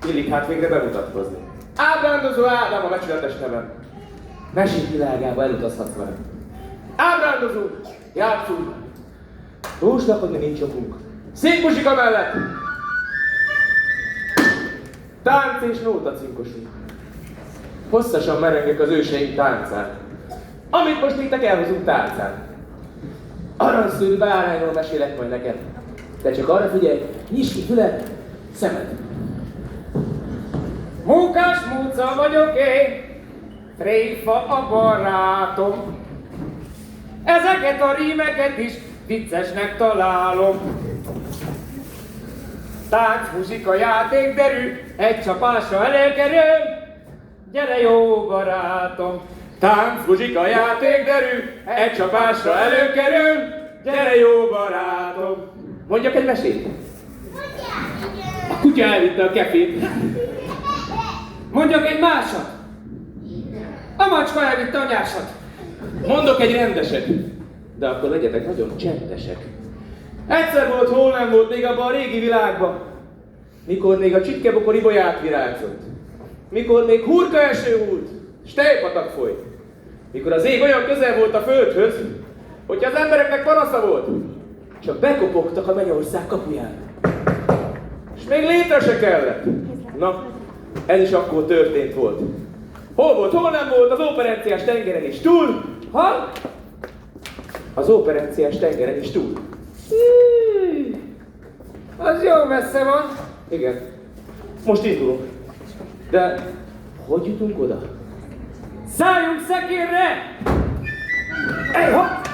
Illik hát végre bemutatkozni. Ábrándozó Ádám a becsületes nevem. Mesék világába elutazhatsz velem. Ábrándozó, játszunk. Túlslakodni nincs okunk. Színmuzsika mellett. Tánc és nóta cinkosunk. Hosszasan merengek az őseink táncát, amit most nektek elhozunk tálcán. Aranyszőrű bárányról mesélek majd neked. De csak arra figyelj, nyisd ki füled, szemed. Mókás múca vagyok én, tréfa a barátom. Ezeket a rímeket is viccesnek találom. Tánc, muzsika, játék, derű, egy csapásra előkerül. Gyere jó barátom! Tánc, muzsika, játék, derű, egy csapásra előkerül. Gyere jó barátom! Mondjak egy mesét? A kutya elvitte a kefét. Mondjak egy másat? A macska elvitte a nyásat. Mondok egy rendeset, de akkor legyetek nagyon csendesek. Egyszer volt, hol nem volt még abban a régi világban, mikor még a Csitkebokor ibolyát virágzott, mikor még hurka eső volt, s tejpatak folyt, mikor az ég olyan közel volt a földhöz, hogyha az embereknek panasza volt, csak bekopogtak a mennyország kapuján. És még létre se kellett. Na, ez is akkor történt volt. Hol volt, hol nem volt, az Óperenciás tengeren is túl. Ha? Az Óperenciás tengeren is túl. Az jó messze van. Igen. Most indulunk. De hogy jutunk oda? Szálljunk szekérre! Ej, hopp!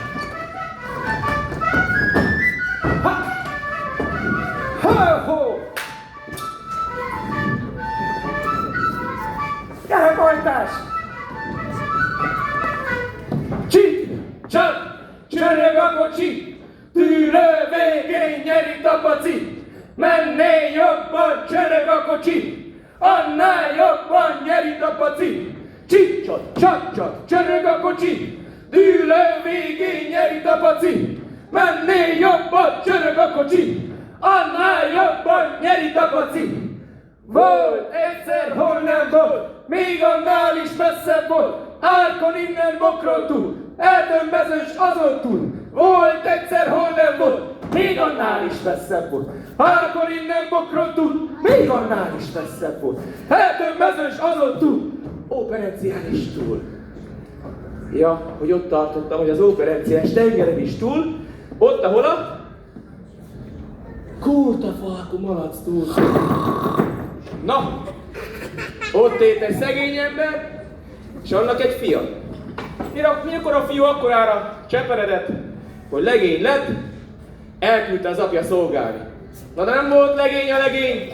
Ha! Ho-ho! Gyere, folytás! Csi, csap, csörög a kocsi, tűrő végén nyeri tapaci. Mennél jobban csörög a kocsi, annál jobban nyeri tapaci. Csi, csap, csap, csörög a kocsi, tűrő végén nyeri tapaci. Mennél jobban csörög a kocsi, annál jobban nyeri tapaci. Volt egyszer, hol nem volt, még annál is messzebb volt. Árkon innen Bokron túl, Erdőn-Mezős azon túl. Volt egyszer, hol nem volt, még annál is messzebb volt. Árkon innen Bokron túl, még annál is messzebb volt. Erdőn-Mezős azon túl, Óperencián is túl. Ja, hogy ott tartottam, hogy az Óperenciás tengeren is túl, ott, ahol a Kórtafalkú malac túl. Na, ott élt egy szegény ember, és annak egy fia. Mikor a fiú akkorára cseperedett, hogy legény lett, elküldte az apja szolgálni. Na de nem volt legény a legény,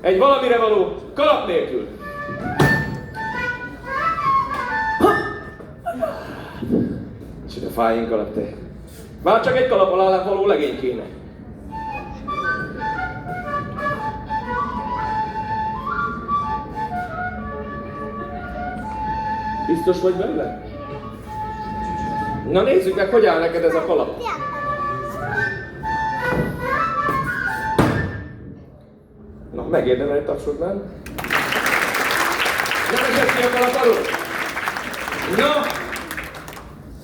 egy valamire való kalap nélkül. És a fájink alatt te. Már csak egy kalap alá való legény kéne. Biztos vagy benne? Na nézzük meg, hogy áll neked ez a kalap. Na, megérdemel egy tapsot, nem? Nem esett ki a kalap alól? Na!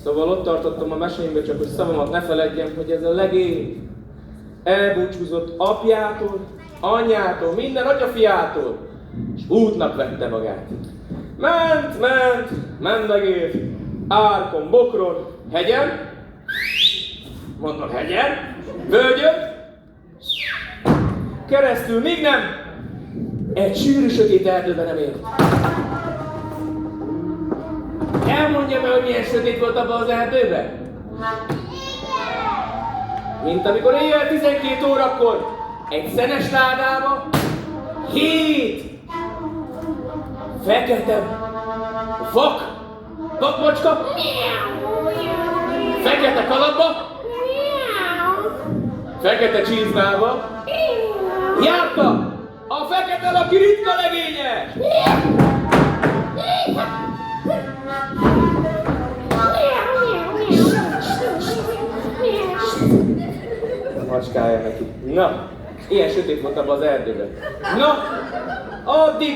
Szóval ott tartottam a mesémbe, csak hogy szavamat ne feledjem, hogy ez a legény elbúcsúzott apjától, anyjától, minden atyafiától, és útnak vette magát. Ment, mendegélt, Árkon, Bokron, hegyen, mondom hegyen, völgyön, keresztül, míg nem egy sűrű sötét erdőben nem ért. Elmondja meg, hogy milyen sötét volt abban az erdőben? Mint amikor éjjel 12 órakor egy szenes ládába 7 fekete vakmacska fekete kalapba, fekete csizmába járta a fekete laki ritka legénye! Macskája neki. Na, ilyen sötét volt abban az erdőben. Na, addig,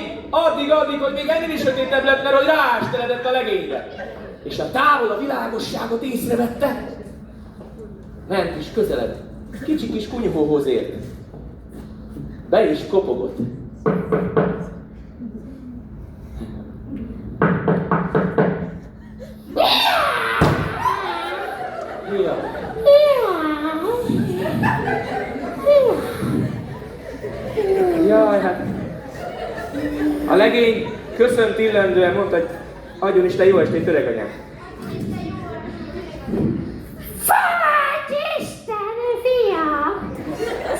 hogy még ennél is sötétebb lett, mert hogy ráesteledett a legénybe. És a távol a világosságot észrevette. Ment is közelebb. Kicsi kis kunyhóhoz ért. Be is kopogott. Ja. Jaj, hát a legény köszönt illendően mondta, hogy adjon Isten jó estét, öreganyám. Fogadj Isten, fiam!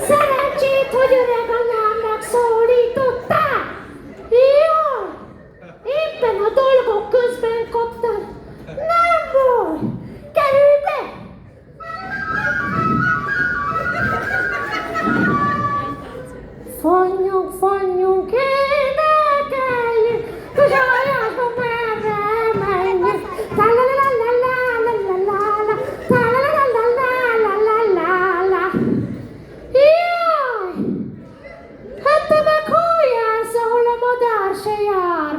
Szerencsét, hogy öreganyámnak szólítottál! Jó! Éppen a dolgok közben kaptad. Nem baj! Kerülj be! Fonjunk, énekeljünk, hogy a hajásba merre menjünk. Ta-la-la-la-la-la-la-la-la, ta-la-la-la-la-la-la-la-la. Jaj! Hát te meg hol jársz, ahol a madár se jár?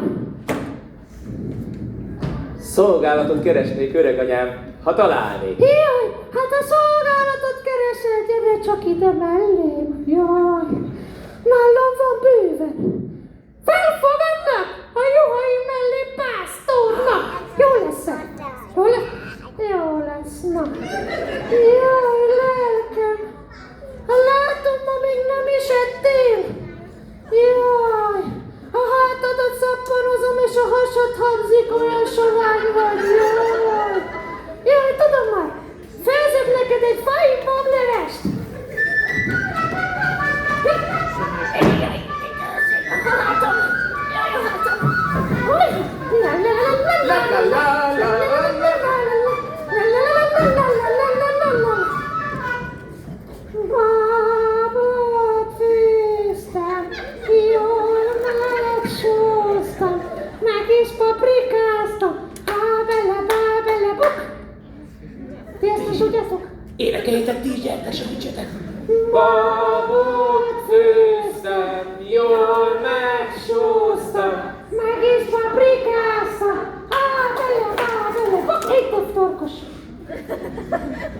Szolgálatot keresnék, öreganyám, ha találnék. Jaj, hát a szolgálatot keresel, gyere csak ide mellém. Jaj, nálam van bőven. Felfogadnak a juhai mellé pásztornak. Jó lesz -e? Jó lesz? Jó lesz, na. Jaj, lelkem. Látom, ma még nem is ettél. Jaj, a hátadat szappanozom és a hasad habzik, olyan sovány vagy. Jaj, jaj, tudom már. Felzek neked egy fain bablevest. Babot főztem, jól megsóztam, meg is paprikáztam, bábele, buk. Ti ezt is tudjátok? Énekeljétek ti is, gyertek, segítsetek! Babot főztem, jól megsóztam, meg is paprikáztam, bábele, buk. Egy több torkos.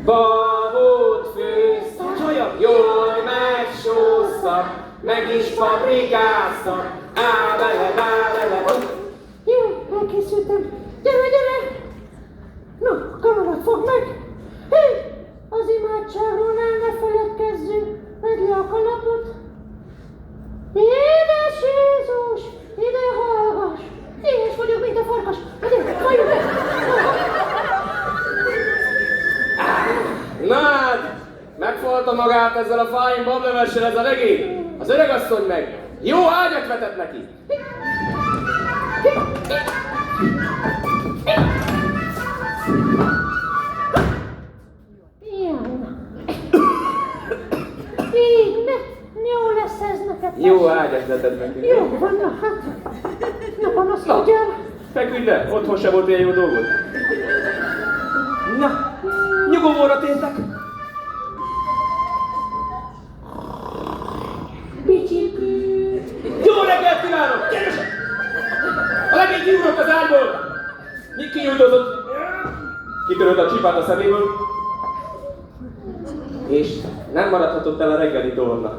babot főztem, csajam, jól megsóztam, meg is paprikáztam, bele, Jó, elkészültem. Gyere! No, kamarat fogd meg! Hé, az imádságról ne feledkezzünk. Vedd le a kalapot. Édes Jézus, ide hallgass! Éhes vagyok, mint a farkas. Gyere, halljuk meg! Na hát, megfogta magát ezzel a fáin bablevessel ez a legény. Az öregasszony meg jó ágyat vetett neki. Így, jó lesz ez neked. Jó ágyat vetett neki. Jó van, na hát. Ne panaszkodjál. Feküdj le, otthon sem volt ilyen jó dolgod. Na, nyugovóra tértek. Bicsipű. Jó reggelt kívánok! Gyerősek! A legény kiugrott az ágyból! Kinyújtózott, kitörött a csipát a szeméből, és nem maradhatott el a reggeli torna.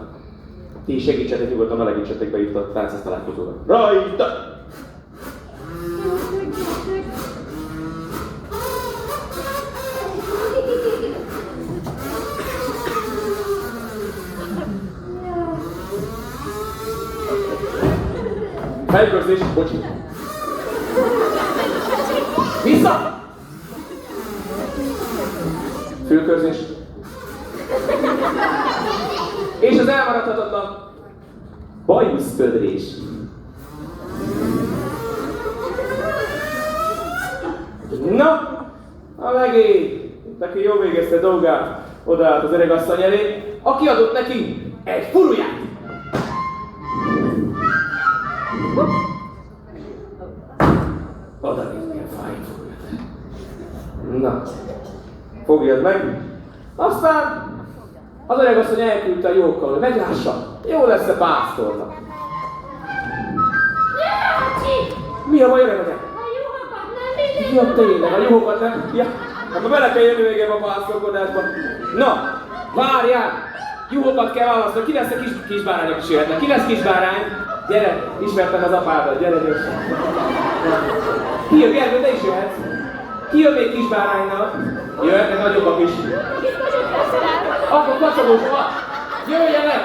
Ti is segítsetek nyugodtan, melegítsetek be itt a táncház találkozóra. Rajta! Fejkörzés, bocsi. Vissza! Fülkörzés. És az elmaradhatatlan bajuszpödrés. Na, a legény, aki jól végezte dolgát, odaállt az öregasszony elé, aki adott neki egy furuját. Oda néz, milyen fáj furuját. Na, fogjad meg. Aztán az öregasszony elküldte a jókkal, hogy meglássa, jó lesz-e pásztornak. Mi a baj, öreg vagyok? Ja, tényleg, a juhokat nem? Ja, akkor bele kell jönni végén a pásztorkodásba. Na, várjál! Juhokat kell választani. Ki lesz a kisbárányok is jöhetnek? Ki lesz kisbárány? Gyere, ismertem az apádat, gyere gyorsan. Ki jön, Gergő, te is jöhetsz. Ki jön még kisbáránynal? Jöhetnek nagyobbak is. Akkor kacagos, jöjjenek!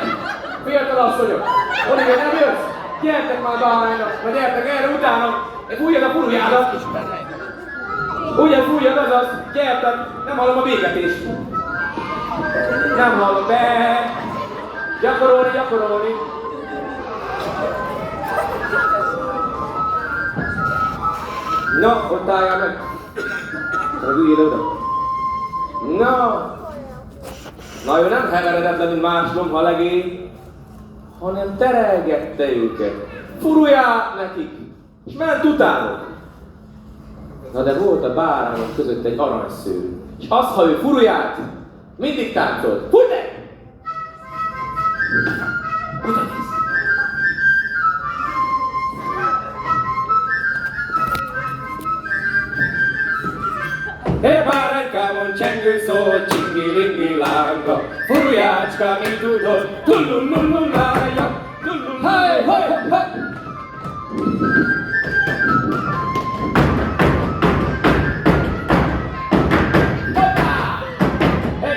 Fiatal asszonyok! Olivia, nem jössz? Gyertek már báránynak, vagy gyertek erre utána! Fújjad a furujádat! Ugyan fújjad, azaz! Gyertek! Nem hallom a béketést! Nem hallom, be! Gyakorolni, gyakorolni! Na, ott álljál meg! Üljél oda! Na! Na, ő nem heveredett, mint más lomha legény, hanem terelgette őket. Furuját nekik, és ment utánuk. Na de volt a bárányok között egy aranyszőr, és az, ha ő furuját, mindig táncolt. Fújj meg! Oda nézz! Báránykámon csengő szól, csingi-lingi lánga, furujácska, mi tudod, tullum-lum-lum-lája, tullum-lum-lum-lája.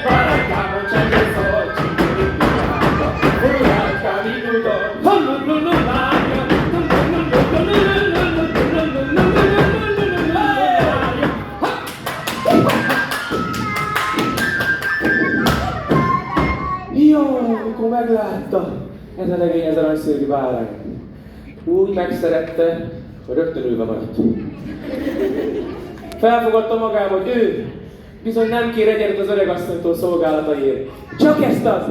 Báránykámon csengő szól, csingi-lingi lánga, furujácska, mi tudod, tullum-lum-lum-lája, tullum-lum-lum-lum-lája. Amikor meglátta, ez a legény, ez a nagyszőri bárány, úgy megszerette, hogy rögtön ülve maradt. Felfogadta magába, hogy ő bizony nem kér egyenlet az öregasszonytól szolgálataiért. Csak ezt az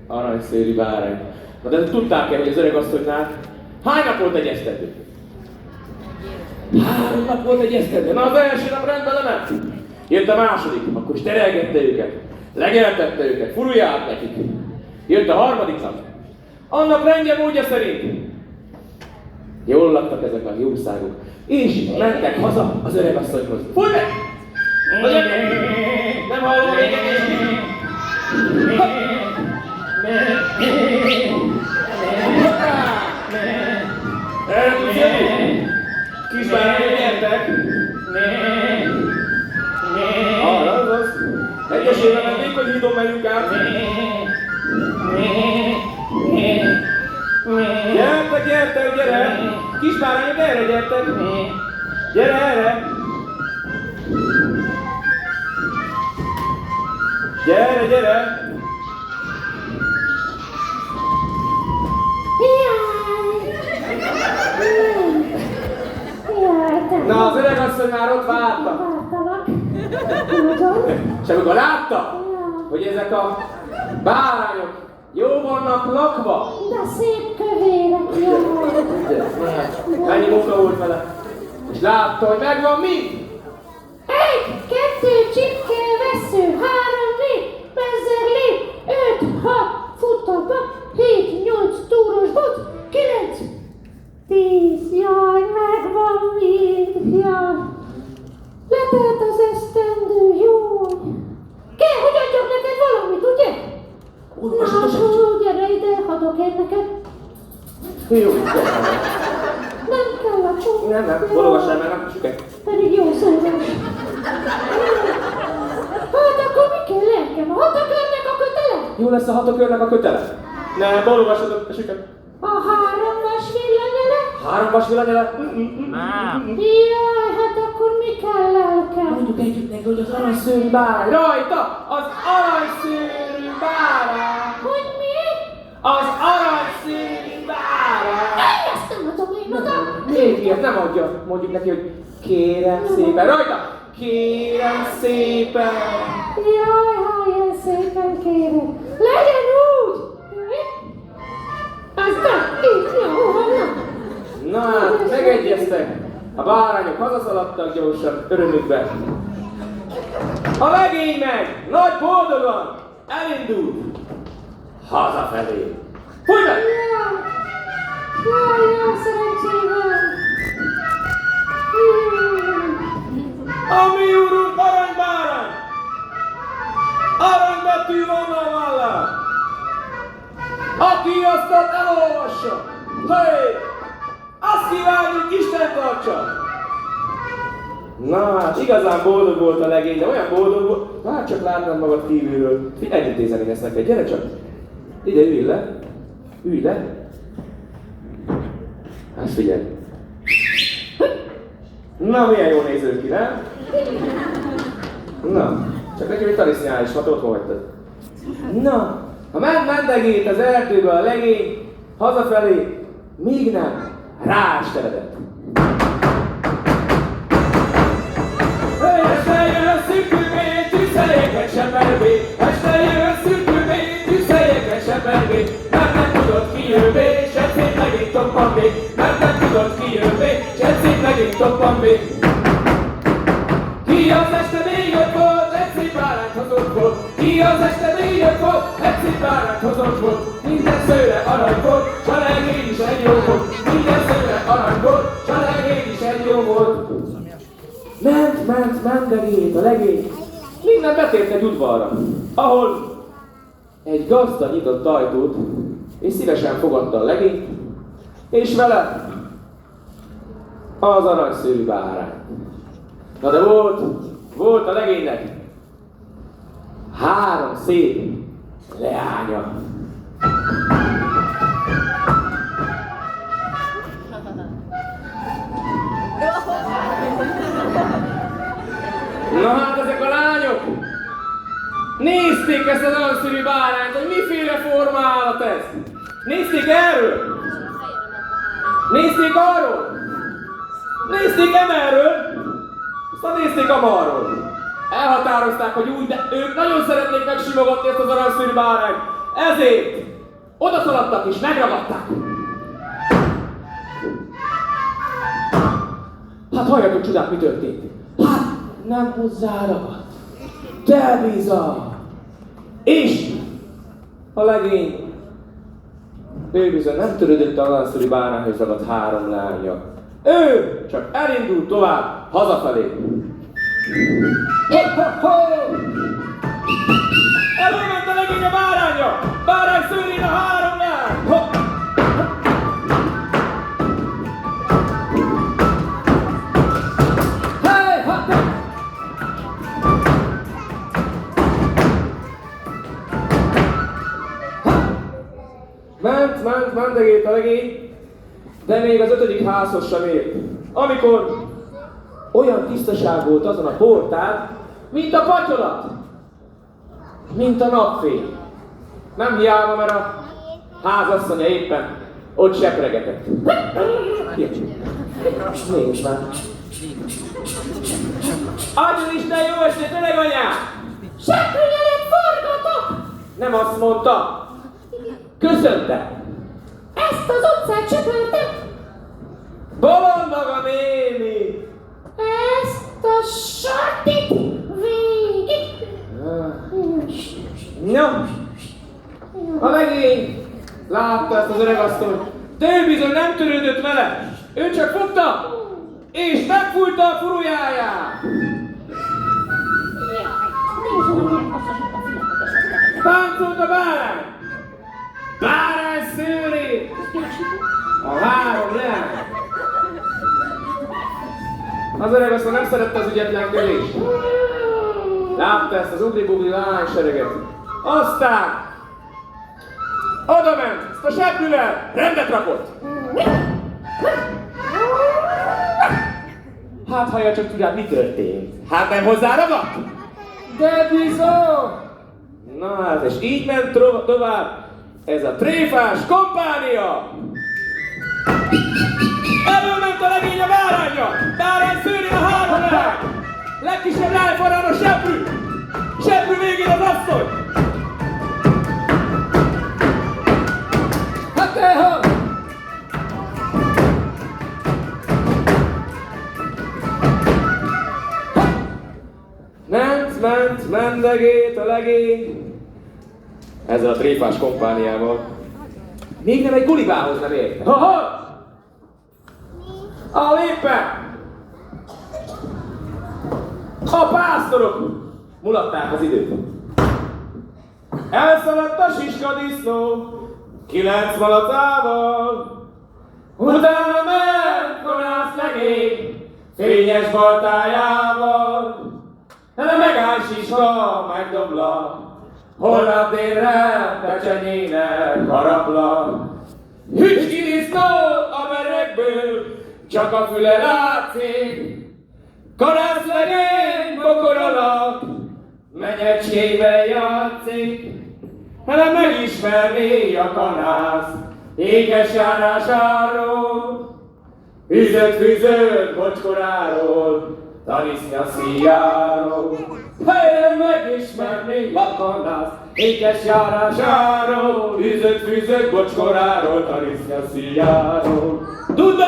aranyszőri bárány. Na de tudták-e, hogy az öregasszonynál hány nap volt egyeztető? 3 nap volt egyeztető. Na az első nap rendben lement. Jött a második, akkor is terelgette őket. Legeltette őket, furuját nekik. Jött a harmadik nap. Annak rendje módja szerint. Jól laktak ezek a jószágok. És mentek haza az öregasszonyhoz. Fújj meg! Nem hallom még erre tudsz jönni? Kisbárányok gyertek! Arra, azaz. Egyesével mennék, hogy hídon megyünk át. Gyertek, gyertek, gyere! Kisbárányok, erre gyertek! Gyere erre! Gyere, gyere! Na, az öregasszony már ott várta. És amikor látta, hogy ezek a bárányok jó vannak lakva. De szép kövérek, jaj. Mennyi munka volt vele. És látta, hogy megvan mi? 1, 2, csipke, vesző, 3, 4, bezzerlé, 5, 6, futóba, 7, 8, túros bot, 9, 10, jaj, megvan mind, jaj. Letelt az esztendő, jól. Kell, hogy adjak neked valamit, ugye? Na, gyere ide, adok én neked. Jó, Nem kell a csók. nem, bologassál már, nem süket. Pedig jó szólás. Hát akkor mi kell nekem? A hatakörnek a kötele? Jó lesz a hatakörnek a kötele? Ne, bologassad a süket. A 3-as villanyele? 3 vasvillanyele? Jaj, hát akkor mi kell lelkem? Mondjuk együtt neki, hogy az aranyszőrű bárány. Rajta az aranyszőrű bárány. Hogy mi? Az aranyszőrű bárány. Ezt nem adom én oda. Még ilyet nem adja. Mondjuk neki, hogy kérem szépen. Rajta! Kérem szépen. Jaj, ha ilyen szépen kérem. Legyen úgy! Aztán így, jó, Na hát, megegyeztek. A bárányok hazaszaladtak gyorsan, örömükben. A legény meg, nagy boldogan, elindult hazafelé. Fújj meg! Jaj, jó szerencsével! A mi úrunk aranybárány! Aranybetű van a vállán! Aki azt elolvassa! Hey! Azt kívánjuk, Isten tartsa! Na hát, igazán boldog volt a legény, de olyan boldog volt, már csak látnám magad kívülről. Együtt nézni ezt neked, gyere csak! Ide ülj le! Ülj le! Hát figyelj! Na, milyen jól néződ ki, nem? Na, csak nekem egy talisznyális, ha otthon hagytad. Na, ha mendegélt az erdőbe a legény, hazafelé, míg nem ráesteredett. Este jön a szürkülmény, tűzhelyeket sepervé, este jön a szürkülmény, tűzhelyeket sepervé, mert nem tudod ki jön bé, se szép megint toppan bé, mert nem tudod ki jön bé, se szép megint toppan bé. Ki az este még ott volt, egy szép bárányt hozott volt, ki az este még ott volt, egy szép bárányt hozott volt, minden szőre arany volt, s a legény is egy jó volt, minden szőre arany volt, s a legény is egy jó volt. Mendegélt a legény, minden betért egy udvarra, ahol egy gazda nyitott ajtót, és szívesen fogadta a legényt, és vele az aranyszőrű bárány. Na de volt a legénynek 3 szép leánya. Na hát ezek a lányok nézték ezt az aranyszőrű bárányt, hogy miféle formálat ez. Nézték erről? Nézték arról? Nézték emerről? Aztán nézték amarról. Elhatározták, hogy úgy, de ők nagyon szeretnék megsimogatni ezt az aranyszőrű bárányt. Ezért odaszaladtak és megragadták. Hát halljatok csodák, mi történt. Hát nem hozzáragadt. De bizony. És a legény, ő bizony nem törődött a aranyszőrű bárányhoz ragadt 3 lánya. Ő csak elindult tovább hazafelé. Előment a legény a báránya! Bárány szőrén a 3 lány! Hey, hopp! Mendegélt a legény, de még az 5. házhoz sem ért. Amikor olyan tisztaság volt azon a portán, mint a patyolat, mint a napfény. Nem hiába, mert a házasszonya éppen ott sepregetett. Mégis már. Adjon Isten jó estét, öreg anyám! Seprűnyelet forgatok! Nem azt mondta. Köszönte. Ezt az utcát söpörtem! Bolond maga néni! Ezt a sartit végig! No, a legény látta ezt az öregasszonyt, de ő bizony nem törődött vele. Ő csak fogta, és megfújta a furujáját. Táncolt a bárány! Bárány szőrét! A 3 leány! Az öregasszony nem szerette az ügyetlenkedést. Látta ezt az ugri-bugri lánysereget. Aztán oda ment, ezt a seprűvel rendet rakott. Hát hallja csak tudják, mi történt. Hát nem hozzáragadt? De bizony! Na hát, és így ment tovább ez a tréfás kompánia! Előment a legény a bárányra! Bárány szőrén a három lány! Legkisebb lány forrán a seprű! Seprű végén az asszony! Hát elhal! Mendegét a legény ezzel a tréfás kompániával. Még nem egy kulibához nem ért. Ha-ha! Ahol éppen a pásztorok mulatták az időt. Elszaladt a siskadisznó 9 malacával. Utána ment konász legény fényes baltájával. De megáll siska, megdobla, holnap délre pecsenyének harapla. Hücski disznó a berekből, csak a füle látszik. Kanász legény bokor alatt, menyecskével játszik. Hanem megismerné a kanász éges járásáról. Fűzött bocskoráról, taniszni a szíjáról. Helyen megismerni a kanász ékes járásáról. Fűzött bocskoráról, taniszni a szíjáról. Duda,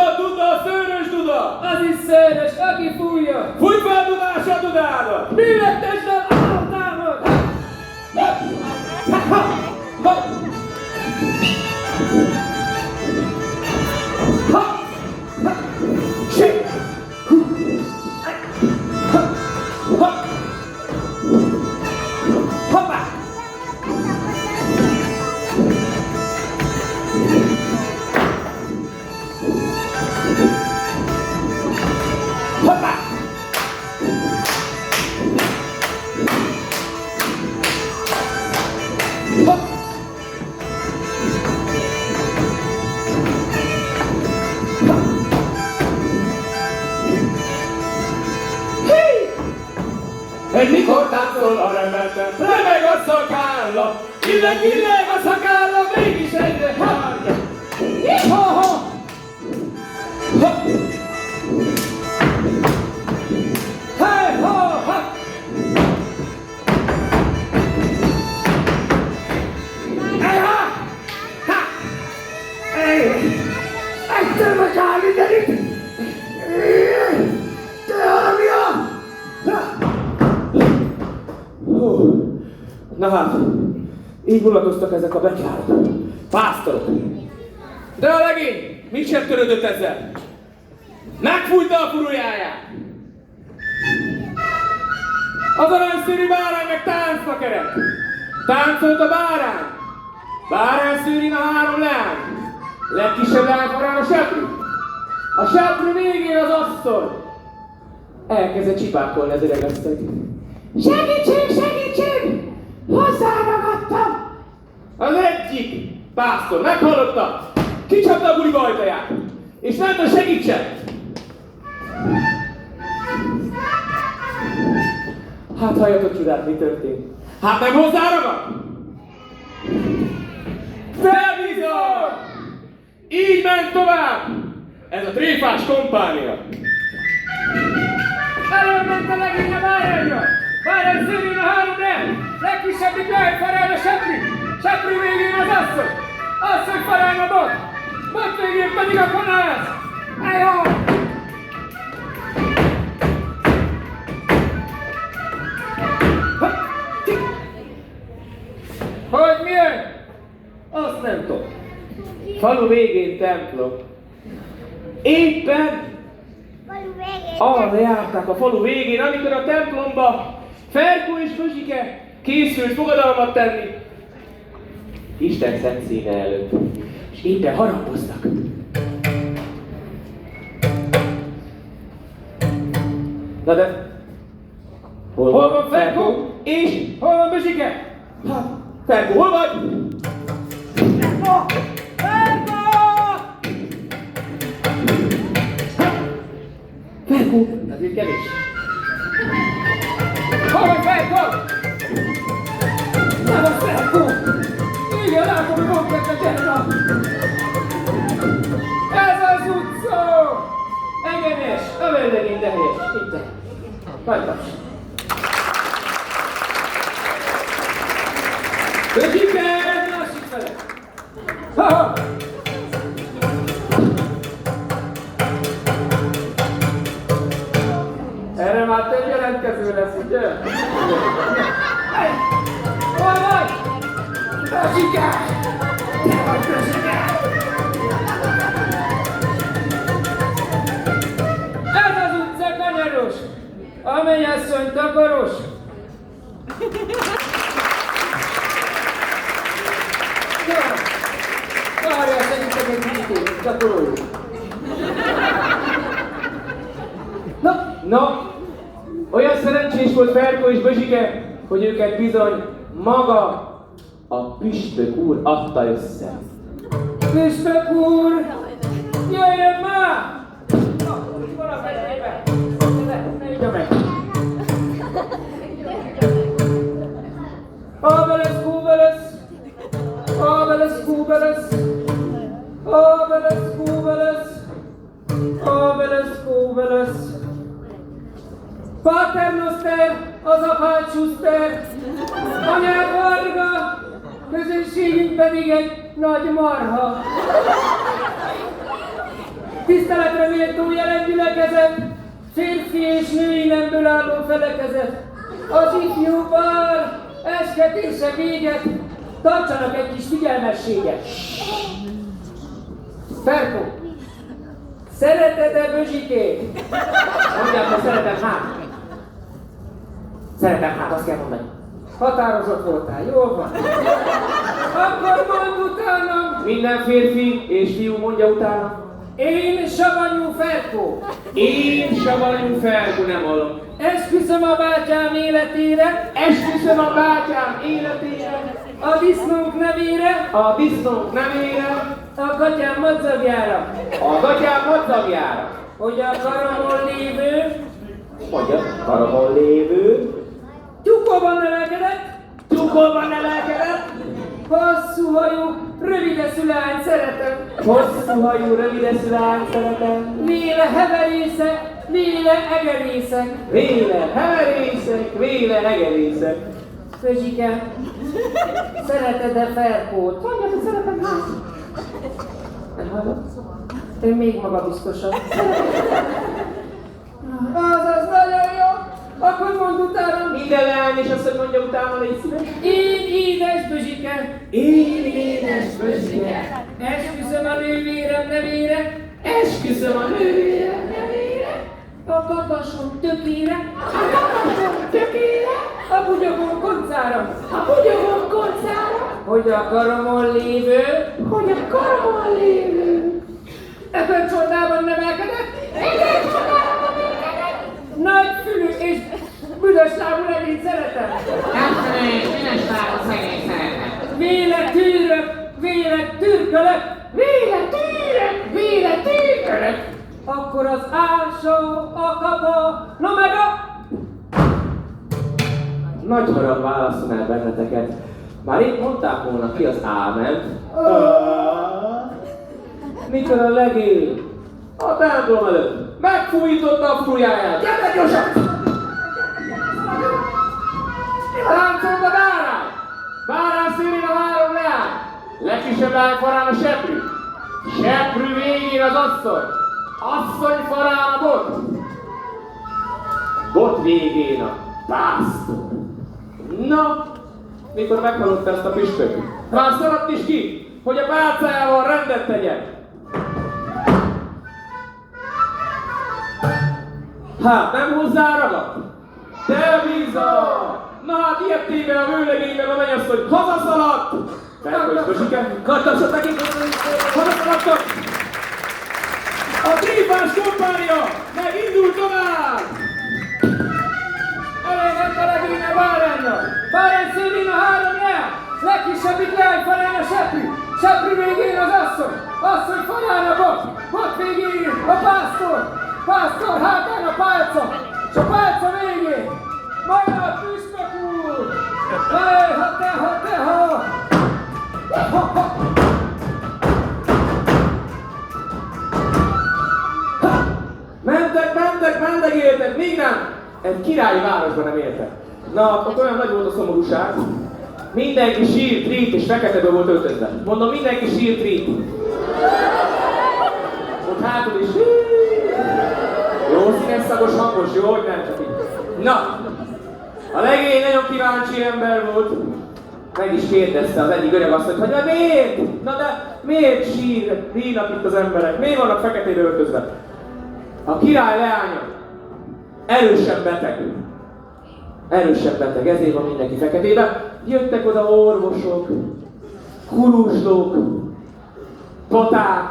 szőrös Duda! Az is szőrös, aki fújja! Fújj fel Dudás a Dudádat! Billettesd el általmat! Egy mikor táncol a remetem, remeg a szakálla, illeg a szakálla, mégis egyre hárja. Ha-ha! Hey-ha-ha! Hey-ha! Ha! Egyszer megáll mindenit! Te alapja! Na hát, így mulatoztak ezek a betyárok, pásztorok. De a legény mit sem törődött ezzel? Megfújta a furujáját! Az aranyszőrű bárány meg táncba kerek. Táncolt a bárány. Bárány szőrén a három lány. Legkisebb lány forrán a seprű. A seprű végén az asszony. Elkezdett csipákolni az öreg asszony. Segítség! Hozzáragadtam! Az egyik pásztor meghallotta, kicsapta a buliba ajtaját, és ment, hogy segítsen. Hát halljatok csodát, mi történt? Hát nem hozzáragad? De bizony! Így ment tovább ez a tréfás kompánia. Előment a legény a bárányra! Bárány szőrén a három lány! Legkisebbik lány farán a seprű! Seprű végén az asszony! Asszony farán a bot! Bot végén pedig a kanász! Ejjjjj! Hogy milyen? Azt nem tudom. Falu végén templom. Éppen arra járták a falu végén, amikor a templomba Ferkó és Fözsike készült fogadalmat tenni Isten szent színe előtt. És éppen harangoztak. Na de, hol van Ferkó? És hol van Fözsike? Hát, Ferkó, hol vagy? Ferkó! Ferkó! Hú, hát itt kevés. Hol Ferko? Nem az Ferko! Igen, látom, hogy mondják a gyerek. Ez az utca! Egyenes, a vendegén, de helyes. Itt. Nagy taps. Köszönjük el! Másik fele. Ha-ha! Erre már több jelentkező lesz, ugye? Hey! Hol vagy? Közike! Te vagy közike! Ez az utca kanyaros, a mennyasszony takaros. Várjál, szerintem egy kicsit, gyakoroljuk. Na, olyan szerencsés volt Ferko és Bözsike, hogy őket bizony maga a püspök úr adta össze. Püspök úr, jöjjön már! Itt van a fejébe. Ne vigye meg. Ábeles, kúbeles, ábeles, kúbeles, ábeles, kúbeles, ábeles, kúbeles. Pater Noster, az apád Schuster, anyád Varga, közönségünk pedig egy nagy marha. Tiszteletre méltó jelen gyülekezet, férfi és női nemből álló felekezet. Az ifjú pár esketése véget, tartsanak egy kis figyelmességet. Ferko, szereted-e Bözsikét? Mondjál, hogy szeretem hát. Szeretem hát, azt kell mondani. Határozott voltál, jól van. Akkor mondd utánam, Minden férfi és fiú mondja utána. én savanyú Ferko. Én savanyú Ferko, nem hallom. Esküszöm a bátyám életére, Esküszöm a bátyám életére, a disznónk nevére, a disznók nevére, a gatyám madzagjára, a gatyám madzagjára, hogy a karomon lévő, hogy a karamon lévő, tyúkóban nevelkedett, tyúkolban nevelkedett, hosszú hajú, rövideszű lány szeretem. hosszú hajú, rövideszű lány szeretem, Véle heverészek, véle egerészek. véle heverészek, véle hegerészek. Közsike, szereted-e Ferkót? Mondja, hogy szeretem hát. Nem hallod? Ő még magabiztosabb. Azaz, nagyon jó. Akkor mondd utána. Minden leány és azt, hogy mondja utána, légy szíves. Én édes Bözsike, Én édes Bözsike, esküszöm a nővérem nevére, esküszöm a nővére nevére, a kakasom tökére, a bugyogom koncára, hogy a karomon lévő, ökölcsordában nevelkedett, nagy fülű és büdös lábú legényt szeretem. Véle tűrök, véle tűrkölök, véle tűrkölök. Akkor az ásó, a kapa, no meg a... Nagy harag válaszol el benneteket. Már itt mondták volna ki az áment. Mikor a legény a templom előtt megfújította a fújáját. Gyere gyorsan! Táncolt a bárány! Bárány szélén a három leány! Legkisebb lány farán a seprű. Seprű végén az asszony. Asszony farán a bot. Bot végén a pásztor. Na, mikor meghallotta ezt a püspök, már szaladt is ki, hogy a pálcájával rendet tegyen. Hát, nem hozzá ragadt? De bizony! Na hát ilyettébe a vőlegényben a mennyasszony hazaszaladt! Felkölcs Bözsike, kartapsot nekik! Hazaszaladtak! A tréfás kompánia megindul tovább! Elégett a legény a báránynak. Bárány szélén a három leány. Legkisebbik leány farán a seprű. Seprű végén az asszony. Asszony farán a bot. Bot végén a pásztor. Pásztor Pásztor hátán a pálca, és a pálca végén. Majd a püspök úr. Hely, ha te, ha te, ha. Mentek, még nem! Egy királyi városban nem éltek. Na, akkor olyan nagy volt a szomorúság. Mindenki sírt, rít és feketebe volt öltözve. Mondom, mindenki sírt, rít. Ott hátul is. Jó színes, szagos, hangos, jó, hogy nem csak így. Na, a legény nagyon kíváncsi ember volt. Meg is kérdezte az egyik öregasszonyt, hogy de miért? Na de miért sírnak itt az emberek? Miért vannak feketébe öltözve? A király leánya erősen beteg, ezért van mindenki feketébe. Jöttek oda orvosok, kuruzslók, paták,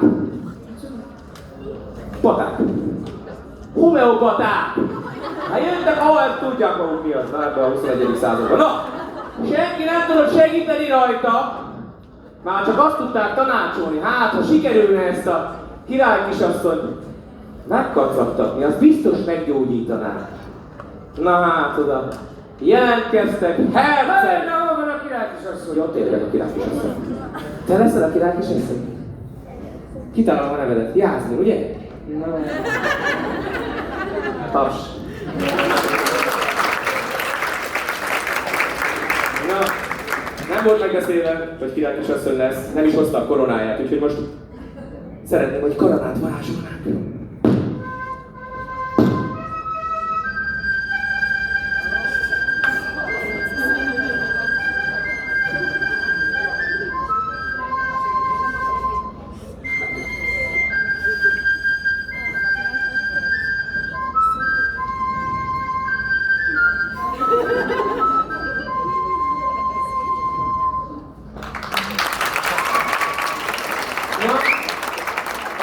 homeopaták. Hát jöttek, ahol tudják maguk mi az, már ebben a 21. században. Na, senki nem tudott segíteni rajta, már csak azt tudták tanácsolni, hát ha sikerülne ezt a király kisasszonyt megkacagtatni, az biztos meggyógyítaná. Na hát oda jelentkeztek, herceg! Hol van a király kisasszony? Jó, tényleg a király kisasszony. Te leszel a király kisasszony? Kitalálom a nevedet, Jászmin, ugye? Na. Taps. Na, nem volt megbeszélve, hogy király kisasszony lesz, nem is hozta a koronáját, úgyhogy most szeretném, hogy koronát varázsolnánk.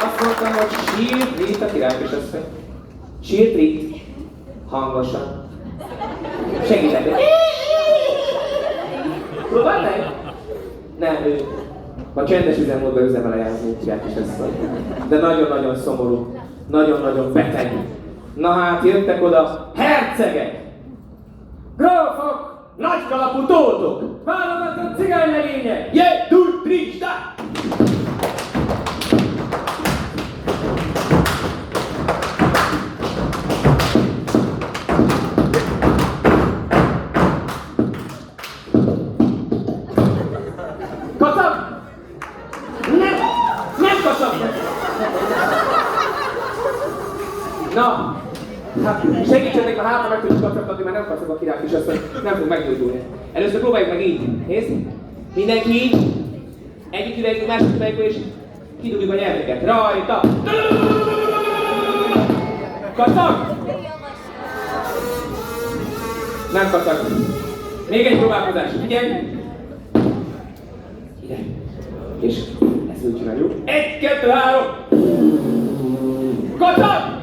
Azt mondtam, hogy sírt, rít a király kisasszony. Sírt, rít. Hangosan. Segítek. Próbáld meg? Nem, ő a csendes üzemmódban üzemel a Jászmin király kisasszony. De nagyon-nagyon szomorú. Nagyon-nagyon beteg. Na hát, jöttek oda hercegek. Grófok! Nagykalapú tótok. Válogatott cigánylegények! Jedul, Trista! Kacag! Nem kacag! Na, hát segítsenek, ha hátra meg tudjuk kacagtatni, mert nem kacag a király kisasszony, nem fog meggyógyulni. Először próbáljuk meg így. Nézd! Mindenki így. Egyik üvegből, másik üvegből, és kidugjuk a nyelveket. Rajta! Kacag! Nem kacag. Még egy próbálkozás. Figyelj! Ide. És ezt úgy csináljuk. 1, 2, 3! Kacag!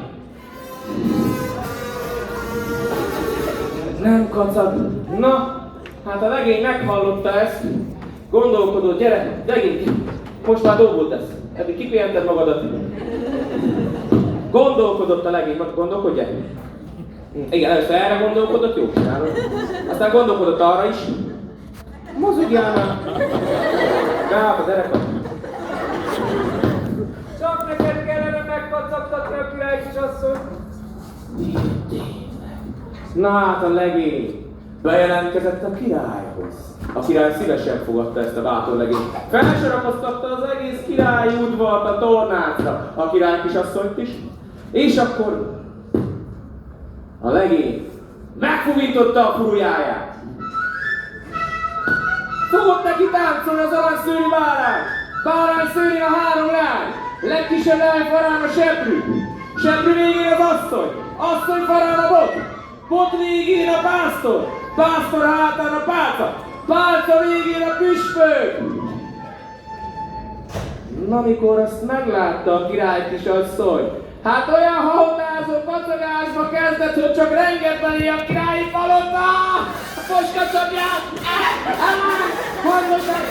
Nem kacag. Na, hát a legény meghallotta ezt. Gondolkodott, gyere, legény, most már dolgot tesz. Eddig kipihented magadat. Gondolkodott a legény, gondolkodjál. Igen, először erre gondolkodott, jó csinálod. Aztán gondolkodott arra is. Mozogjál már. Gáb, a dereka. Csak neked kellene megkacagtatni a király kisasszony. Na hát a legény bejelentkezett a királyhoz. A király szívesen fogadta ezt a bátor legényt. Felsorakoztatta az egész királyi udvart a tornácra, a király kisasszonyt is. És akkor a legény megfújította a furujáját. Fogott neki táncolni az aranyszőri bárány. Bárány szőri a 3 lány. Legkisebb lány farán a seprű. Seprű végén az asszony. Asszony farán a bot. Bot végén a pásztor. Pásztor hátán a pálca. Pálca végén a püspök. Na, mikor azt meglátta a király kisasszony, hát olyan hahotázó kacagásba kezdett, hogy csak rengetlen a királyi palota! A poskacabját! Hangosan!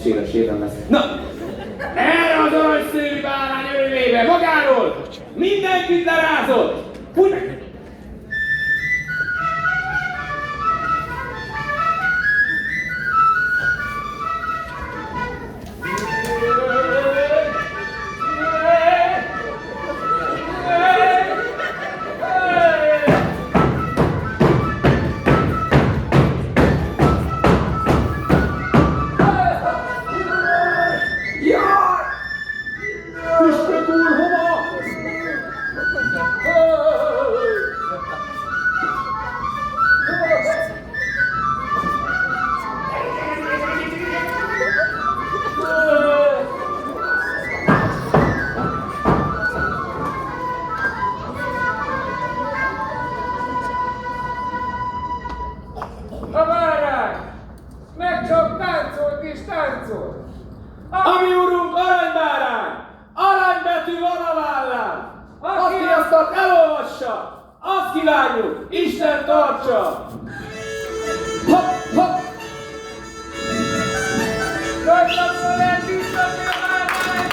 szükséges évem lesz. Na! Erre az aranyszőrű bárány örömébe, magáról! Mindenkit lerázott! Fújj meg! A bárány! Meg csak táncolt és táncolt! Ami urunk aranybárány! Aranybetű van a vállán! Aki azt elolvassa, azt kívánjuk, Isten tartsa! Hopp, hopp! Gratulálok, lehet visszatérni a bárány!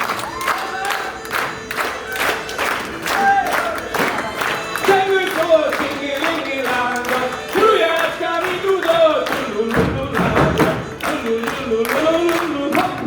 Kevült volt, ingél lángat, Juliáskám így tudod, lullululul lángat, lullululul, hopp!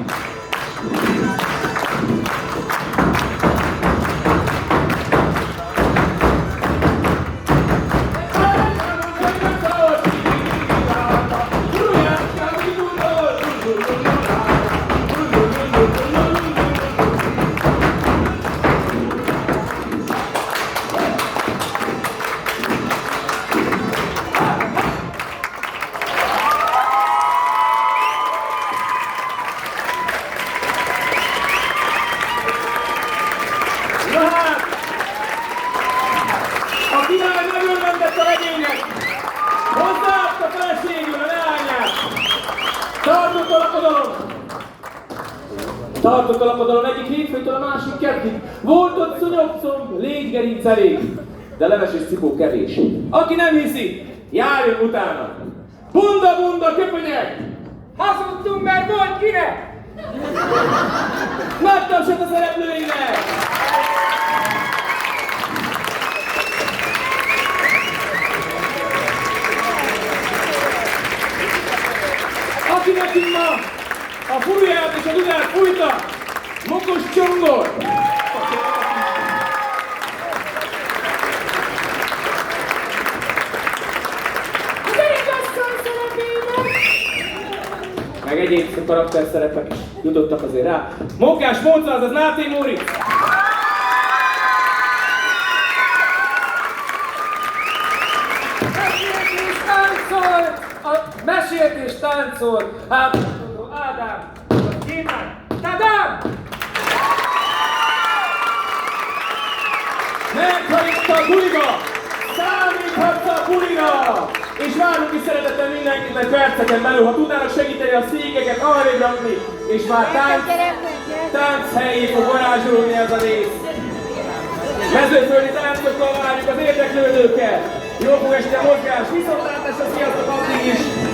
A király megörvendett a legények! Hozzáadta feleségül a leányát! Tartott a lakodalom! Tartott a lakodalom egyik hétfőtől a másik keddig. Volt ott szúnyogcomb, légygerinc elég, de leves és cipó kevés. Aki nem hiszi, járjon utána! Bunda, bunda, köpönyek! Hazudtunk, mert volt kinek! Nagy tapsot a szereplőinek! Aki nekünk ma a fújját és a dudát fújta, Mokos Csongor! Az égasszony szerepében! Meg egyéb karakterszerepek is jutottak azért rá. Mókás Móca, azaz Náté Móricz! Mesélt és táncolt! Hát, Ádám! Kíván! Tadám! Meghajtott a buliba! Számíthatsz a bulira! És várunk is szeretettel mindenkit, mert perceken belül, ha tudnának segíteni a székeket arrébb rakni, és már tánc helyé fog varázsolni ez a rész. Mezőföldi táncokkal várjuk az érdeklődőket! Jó fog este mozgás, viszontlátásra, sziasztok addig is!